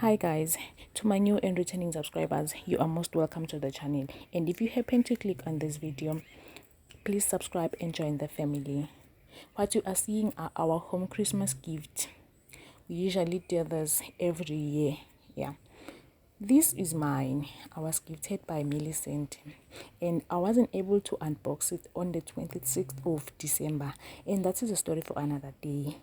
Hi guys, to my new and returning subscribers, you are most welcome to the channel, and if you happen to click on this video, please subscribe and join the family. What you are seeing are our home Christmas gifts. We usually do this every year. This is mine. I was gifted by Millicent, and I wasn't able to unbox it on the 26th of December, and that is a story for another day.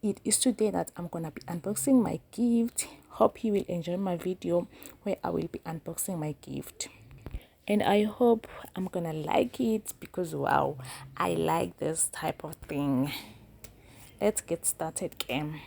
It is today that I'm gonna be unboxing my gift. Hope you will enjoy my video where I will be unboxing my gift, and I hope I'm gonna like it because wow, I like this type of thing. Let's get started, game.